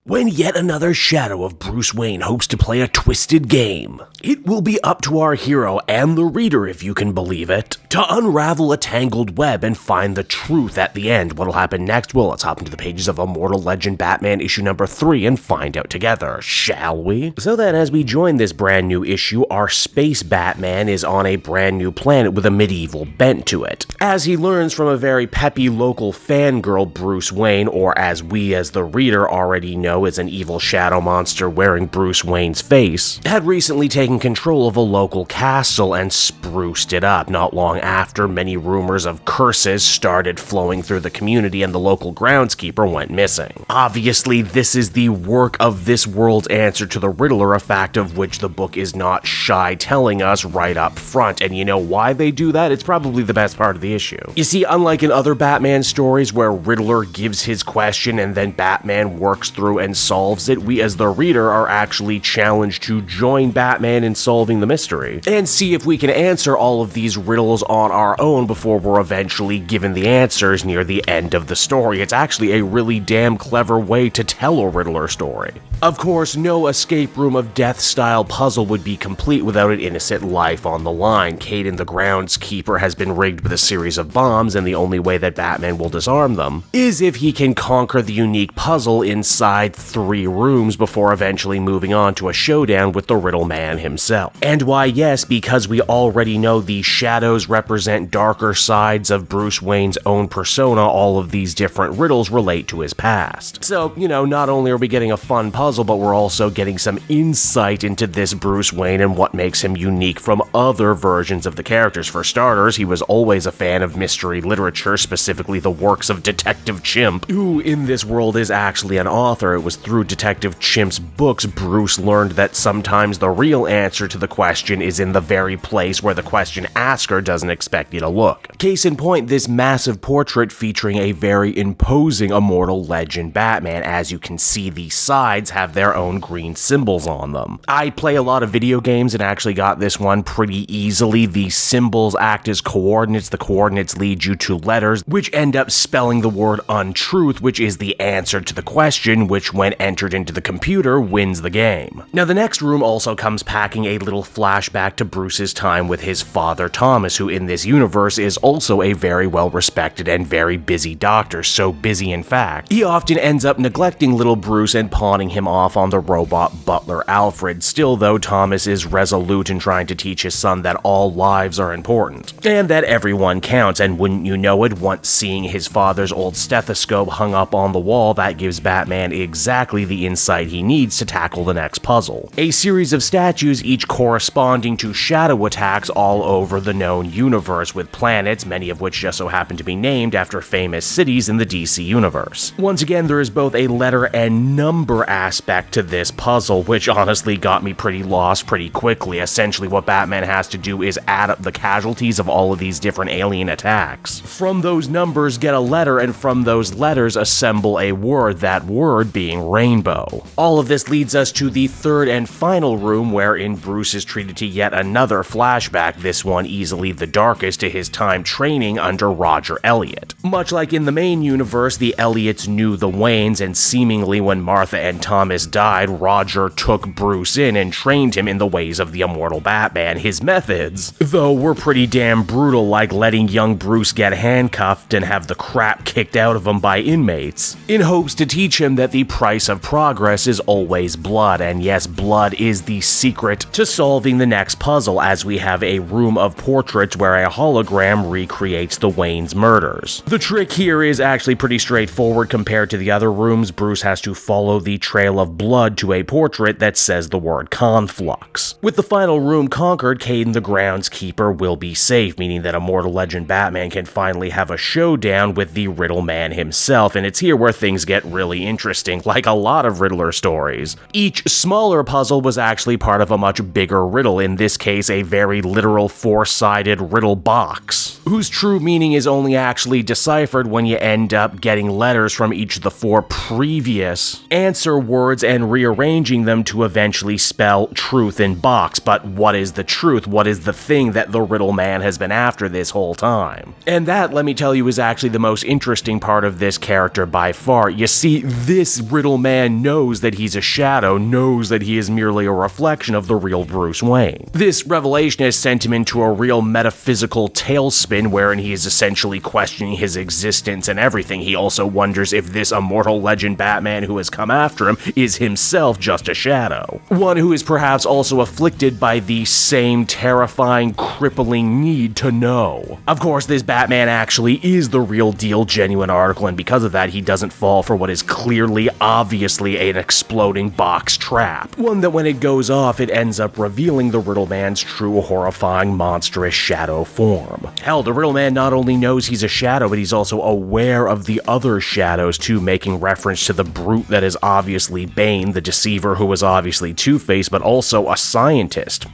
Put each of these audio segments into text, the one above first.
When yet another shadow of Bruce Wayne hopes to play a twisted game, it will be up to our hero and the reader, if you can believe it, to unravel a tangled web and find the truth at the end. What'll happen next? Well, let's hop into the pages of Immortal Legend Batman issue number 3 and find out together, shall we? So then, as we join this brand new issue, our space Batman is on a brand new planet with a medieval bent to it. As he learns from a very peppy local fangirl, Bruce Wayne, or as we as the reader already know, is an evil shadow monster wearing Bruce Wayne's face, had recently taken control of a local castle and spruced it up. Not long after, many rumors of curses started flowing through the community and the local groundskeeper went missing. Obviously, this is the work of this world's answer to the Riddler, a fact of which the book is not shy telling us right up front. And you know why they do that? It's probably the best part of the issue. You see, unlike in other Batman stories where Riddler gives his question and then Batman works through and solves it, we as the reader are actually challenged to join Batman in solving the mystery and see if we can answer all of these riddles on our own before we're eventually given the answers near the end of the story. It's actually a really damn clever way to tell a Riddler story. Of course, no escape room of death style puzzle would be complete without an innocent life on the line. Caden the groundskeeper has been rigged with a series of bombs, and the only way that Batman will disarm them is if he can conquer the unique puzzle inside 3 rooms before eventually moving on to a showdown with the Riddle Man himself. And why yes, because we already know the shadows represent darker sides of Bruce Wayne's own persona, all of these different riddles relate to his past. So, you know, not only are we getting a fun puzzle, but we're also getting some insight into this Bruce Wayne and what makes him unique from other versions of the characters. For starters, he was always a fan of mystery literature, specifically the works of Detective Chimp, who in this world is actually an author. It was through Detective Chimp's books Bruce learned that sometimes the real answer to the question is in the very place where the question asker doesn't expect you to look. Case in point, this massive portrait featuring a very imposing Immortal Legend Batman. As you can see, the sides have their own green symbols on them. I play a lot of video games and actually got this one pretty easily. The symbols act as coordinates. The coordinates lead you to letters, which end up spelling the word untruth, which is the answer to the question, which when entered into the computer wins the game. Now, the next room also comes packing a little flashback to Bruce's time with his father Thomas, who in this universe is also a very well-respected and very busy doctor. So busy, in fact, he often ends up neglecting little Bruce and pawning him off on the robot butler Alfred. Still, though, Thomas is resolute in trying to teach his son that all lives are important and that everyone counts. And wouldn't you know it, once seeing his father's old stethoscope hung up on the wall, that gives Batman exactly the insight he needs to tackle the next puzzle. A series of statues, each corresponding to shadow attacks all over the known universe, with planets, many of which just so happen to be named after famous cities in the DC universe. Once again, there is both a letter and number aspect to this puzzle, which honestly got me pretty lost pretty quickly. Essentially, what Batman has to do is add up the casualties of all of these different alien attacks. From those numbers, get a letter, and from those letters, assemble a word, that word being rainbow. All of this leads us to the third and final room, wherein Bruce is treated to yet another flashback, this one easily the darkest, to his time training under Roger Elliott. Much like in the main universe, the Elliots knew the Waynes, and seemingly when Martha and Thomas died, Roger took Bruce in and trained him in the ways of the Immortal Batman. His methods, though, were pretty damn brutal, like letting young Bruce get handcuffed and have the crap kicked out of him by inmates, in hopes to teach him that the price of progress is always blood. And yes, blood is the secret to solving the next puzzle, as we have a room of portraits where a hologram recreates the Wayne's murders. The trick here is actually pretty straightforward compared to the other rooms. Bruce has to follow the trail of blood to a portrait that says the word conflux. With the final room conquered, Caden the groundskeeper will be safe, meaning that Immortal Legend Batman can finally have a showdown with the Riddle Man himself, and it's here where things get really interesting, like a lot of Riddler stories. Each smaller puzzle was actually part of a much bigger riddle, in this case a very literal 4-sided riddle box, whose true meaning is only actually deciphered when you end up getting letters from each of the 4 previous answer words and rearranging them to eventually spell truth in box. But what is the truth? What is the thing that the Riddle Man has been after this whole time? And that, let me tell you, is actually the most interesting part of this character by far. You see, this Riddle Man knows that he's a shadow, knows that he is merely a reflection of the real Bruce Wayne. This revelation has sent him into a real metaphysical tailspin wherein he is essentially questioning his existence and everything. He also wonders if this Immortal Legend Batman who has come after him is himself just a shadow. One who is perhaps also afflicted by the same terrifying, crippling need to know. Of course, this Batman actually is the real deal, genuine article, and because of that, he doesn't fall for what is clearly, obviously an exploding box trap. One that when it goes off, it ends up revealing the Riddle Man's true, horrifying, monstrous shadow form. Hell, the Riddle Man not only knows he's a shadow, but he's also aware of the other shadows too, making reference to the brute that is obviously Bane, the deceiver who is obviously Two-Face, but also a scientist.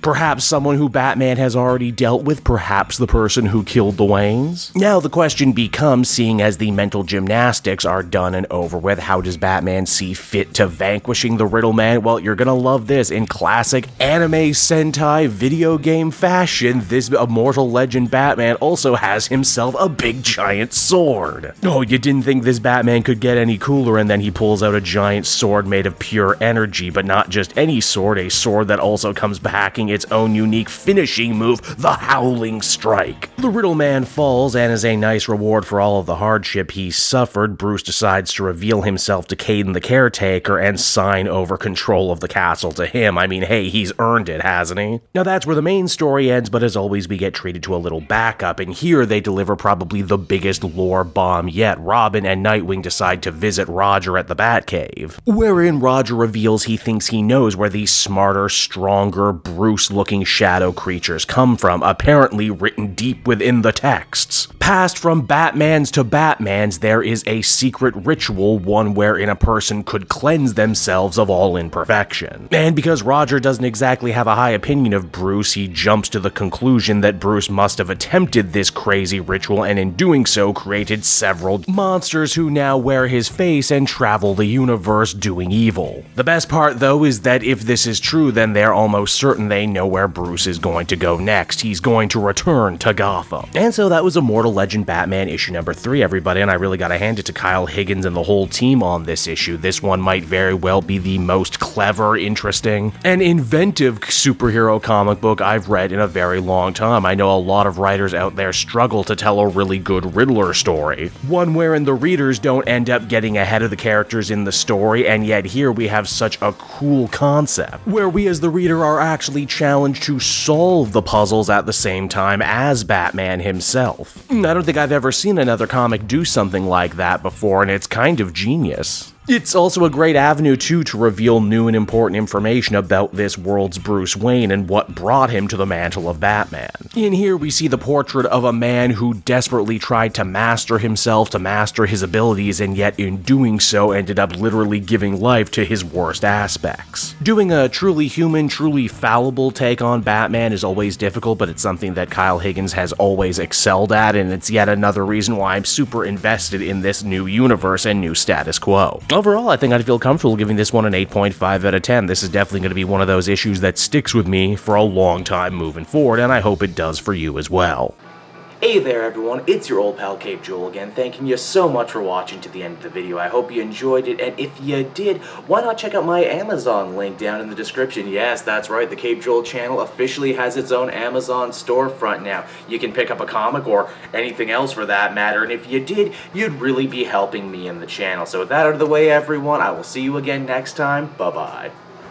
Perhaps someone who Batman has already dealt with, perhaps the person who killed the Waynes? Now the question becomes, seeing as the mental gymnastics are done and over with, how does Batman see fit to vanquishing the Riddle Man? Well, you're gonna love this. In classic anime Sentai video game fashion, this Immortal Legend Batman also has himself a big giant sword. Oh, you didn't think this Batman could get any cooler, and then he pulls out a giant sword made of pure energy, but not just any sword, a sword that also comes packing its own unique finishing move, the Howling Strike. The Riddle Man falls, and as a nice reward for all of the hardship he suffered, Bruce decides to reveal himself to Caden the Caretaker and sign over control of the castle to him. I mean, hey, he's earned it, hasn't he? Now that's where the main story ends, but as always, we get treated to a little backup, and here they deliver probably the biggest lore bomb yet. Robin and Nightwing decide to visit Roger at the Batcave, wherein Roger reveals he thinks he knows where these smarter, stronger, Bruce-looking shadow creatures come from, apparently written deep within the texts. Passed from Batmans to Batmans, there is a secret ritual, one wherein a person could cleanse themselves of all imperfection. And because Roger doesn't exactly have a high opinion of Bruce, he jumps to the conclusion that Bruce must have attempted this crazy ritual and in doing so created several monsters who now wear his face and travel the universe doing evil. The best part though is that if this is true, then they're almost certain they know where Bruce is going to go next. He's going to return to Gotham. And so that was Immortal Legend Batman issue number 3, everybody, and I really gotta hand it to Kyle Higgins and the whole team on this issue. This one might very well be the most clever, interesting, and inventive superhero comic book I've read in a very long time. I know a lot of writers out there struggle to tell a really good Riddler story, one wherein the readers don't end up getting ahead of the characters in the story, and yet here we have such a cool concept, where we as the reader are actually challenged to solve the puzzles at the same time as Batman himself. I don't think I've ever seen another comic do something like that before, and it's kind of genius. It's also a great avenue, too, to reveal new and important information about this world's Bruce Wayne and what brought him to the mantle of Batman. In here, we see the portrait of a man who desperately tried to master himself, to master his abilities, and yet in doing so ended up literally giving life to his worst aspects. Doing a truly human, truly fallible take on Batman is always difficult, but it's something that Kyle Higgins has always excelled at, and it's yet another reason why I'm super invested in this new universe and new status quo. Overall, I think I'd feel comfortable giving this one an 8.5 out of 10. This is definitely going to be one of those issues that sticks with me for a long time moving forward, and I hope it does for you as well. Hey there everyone, it's your old pal Cape Joel again, thanking you so much for watching to the end of the video. I hope you enjoyed it, and if you did, why not check out my Amazon link down in the description. Yes, that's right, the Cape Joel channel officially has its own Amazon storefront now. You can pick up a comic or anything else for that matter, and if you did, you'd really be helping me in the channel. So with that out of the way everyone, I will see you again next time. Bye-bye.